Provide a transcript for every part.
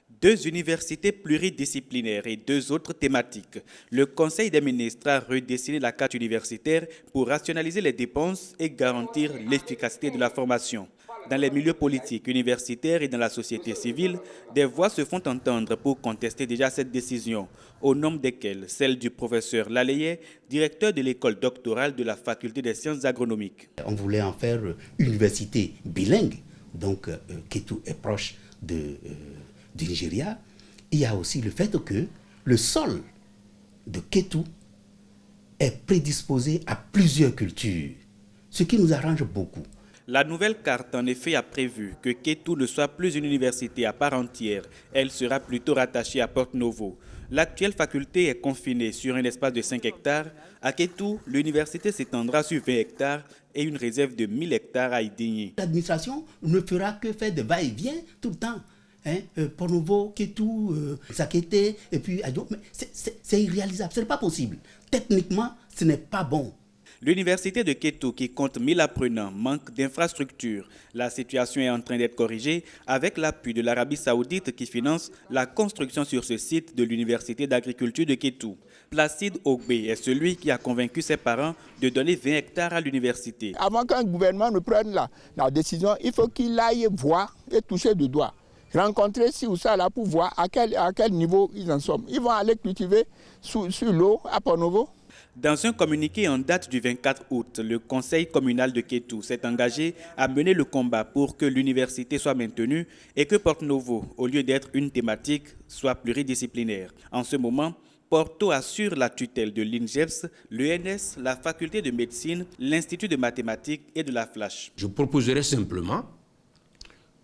2 universités pluridisciplinaires et 2 autres thématiques. Le Conseil des ministres a redessiné la carte universitaire pour rationaliser les dépenses et garantir l'efficacité de la formation. Dans les milieux politiques, universitaires et dans la société civile, des voix se font entendre pour contester déjà cette décision, au nombre desquelles celle du professeur Laleye, directeur de l'école doctorale de la faculté des sciences agronomiques. On voulait en faire une université bilingue, donc Kétou est proche du Nigeria. Il y a aussi le fait que le sol de Kétou est prédisposé à plusieurs cultures, ce qui nous arrange beaucoup. La nouvelle carte, en effet, a prévu que Kétou ne soit plus une université à part entière. Elle sera plutôt rattachée à Porto-Novo. L'actuelle faculté est confinée sur un espace de 5 hectares. À Kétou, l'université s'étendra sur 20 hectares et une réserve de 1000 hectares à Idigny. L'administration ne fera que faire de va-et-vient tout le temps. Porto-Novo, Kétou, Sakété, et puis Adjo. Mais c'est irréalisable, ce n'est pas possible. Techniquement, ce n'est pas bon. L'université de Kétou, qui compte 1000 apprenants, manque d'infrastructures. La situation est en train d'être corrigée avec l'appui de l'Arabie Saoudite qui finance la construction sur ce site de l'université d'agriculture de Kétou. Placide Ogbé est celui qui a convaincu ses parents de donner 20 hectares à l'université. Avant qu'un gouvernement ne prenne la décision, il faut qu'il aille voir et toucher du doigt. Rencontrer ci ou ça là pour voir à quel niveau ils en sont. Ils vont aller cultiver sur l'eau à Porto-Novo. Dans un communiqué en date du 24 août, le conseil communal de Kétou s'est engagé à mener le combat pour que l'université soit maintenue et que Porto-Novo, au lieu d'être une thématique, soit pluridisciplinaire. En ce moment, Porto assure la tutelle de l'INGEPS, l'ENS, la faculté de médecine, l'Institut de mathématiques et de la Flash. Je proposerai simplement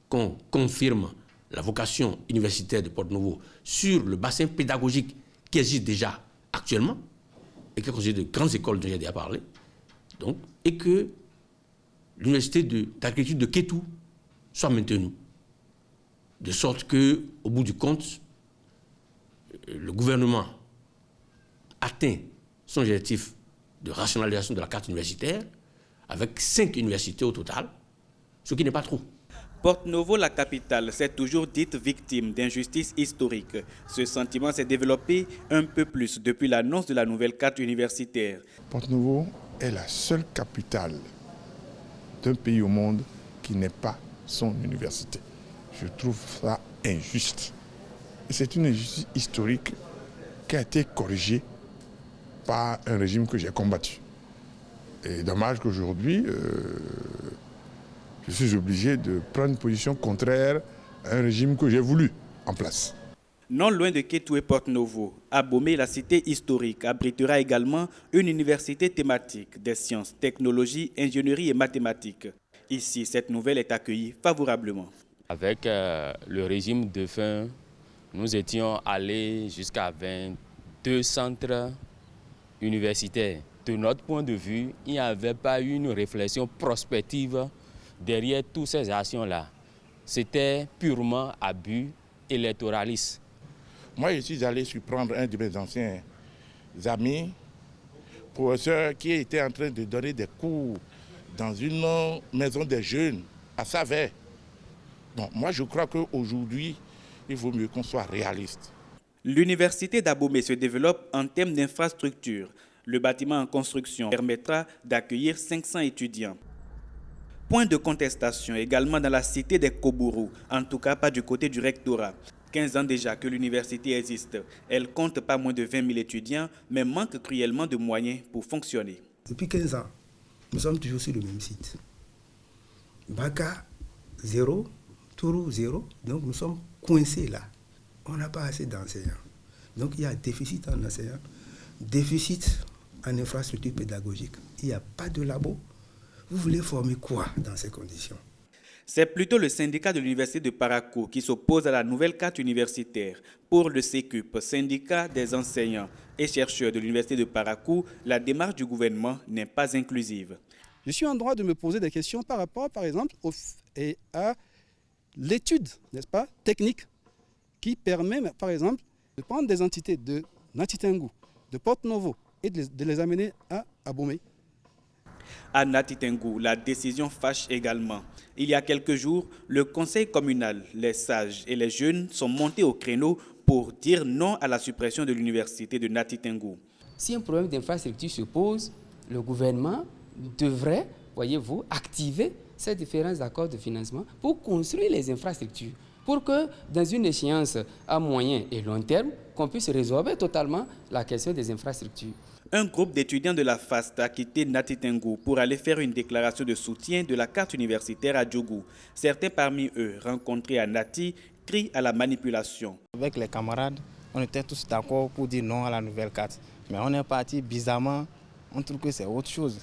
qu'on confirme la vocation universitaire de Porto-Novo sur le bassin pédagogique qui existe déjà actuellement, et qui est considéré de grandes écoles dont j'ai déjà parlé, donc, et que l'université d'agriculture de Kétou soit maintenue. De sorte qu'au bout du compte, le gouvernement atteint son objectif de rationalisation de la carte universitaire avec 5 universités au total, ce qui n'est pas trop. Porto-Novo, la capitale, s'est toujours dite victime d'injustices historiques. Ce sentiment s'est développé un peu plus depuis l'annonce de la nouvelle carte universitaire. Porto-Novo est la seule capitale d'un pays au monde qui n'est pas son université. Je trouve ça injuste. Et c'est une injustice historique qui a été corrigée par un régime que j'ai combattu. Et dommage qu'aujourd'hui, je suis obligé de prendre une position contraire à un régime que j'ai voulu en place. Non loin de Kétou et Porto-Novo, Abomey, la cité historique, abritera également une université thématique des sciences, technologies, ingénierie et mathématiques. Ici, cette nouvelle est accueillie favorablement. Avec le régime défunt, nous étions allés jusqu'à 22 centres universitaires. De notre point de vue, il n'y avait pas eu une réflexion prospective derrière toutes ces actions-là. C'était purement abus électoraliste. Moi, je suis allé surprendre un de mes anciens amis, professeur qui était en train de donner des cours dans une maison des jeunes à Savès. Bon, moi, je crois qu'aujourd'hui, il vaut mieux qu'on soit réaliste. L'université d'Abomey se développe en termes d'infrastructures. Le bâtiment en construction permettra d'accueillir 500 étudiants. Point de contestation également dans la cité des Kobourou, en tout cas pas du côté du rectorat. 15 ans déjà que l'université existe. Elle compte pas moins de 20 000 étudiants, mais manque cruellement de moyens pour fonctionner. Depuis 15 ans, nous sommes toujours sur le même site. Baka, 0, Tourou, 0. Donc nous sommes coincés là. On n'a pas assez d'enseignants. Donc il y a déficit en enseignants, déficit en infrastructure pédagogique. Il n'y a pas de labo. Vous voulez former quoi dans ces conditions? C'est plutôt le syndicat de l'université de Parakou qui s'oppose à la nouvelle carte universitaire. Pour le CECUP, syndicat des enseignants et chercheurs de l'université de Parakou, la démarche du gouvernement n'est pas inclusive. Je suis en droit de me poser des questions par rapport, par exemple, à l'étude, n'est-ce pas, technique, qui permet, par exemple, de prendre des entités de Natitengou, de Porto-Novo et de les amener à Abomey. À Natitengou, la décision fâche également. Il y a quelques jours, le conseil communal, les sages et les jeunes sont montés au créneau pour dire non à la suppression de l'université de Nati Tengou. Si un problème d'infrastructure se pose, le gouvernement devrait, voyez-vous, activer ces différents accords de financement pour construire les infrastructures, pour que dans une échéance à moyen et long terme, qu'on puisse résorber totalement la question des infrastructures. Un groupe d'étudiants de la FAST a quitté Nati Tengou pour aller faire une déclaration de soutien de la carte universitaire à Djougou. Certains parmi eux, rencontrés à Nati, crient à la manipulation. Avec les camarades, on était tous d'accord pour dire non à la nouvelle carte. Mais on est parti bizarrement, on trouve que c'est autre chose.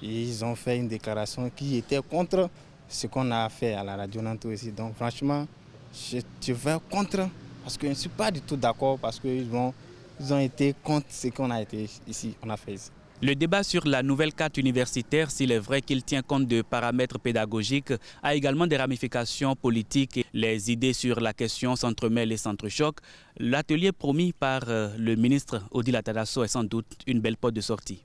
Et ils ont fait une déclaration qui était contre ce qu'on a fait à la radio Nanto ici. Donc franchement, je vais contre parce que je ne suis pas du tout d'accord parce qu'ils ont été contre ce qu'on a été ici, on a fait ici. Le débat sur la nouvelle carte universitaire, s'il est vrai qu'il tient compte de paramètres pédagogiques, a également des ramifications politiques. Les idées sur la question s'entremêlent et s'entrechoquent. L'atelier promis par le ministre Odile Atadasso est sans doute une belle porte de sortie.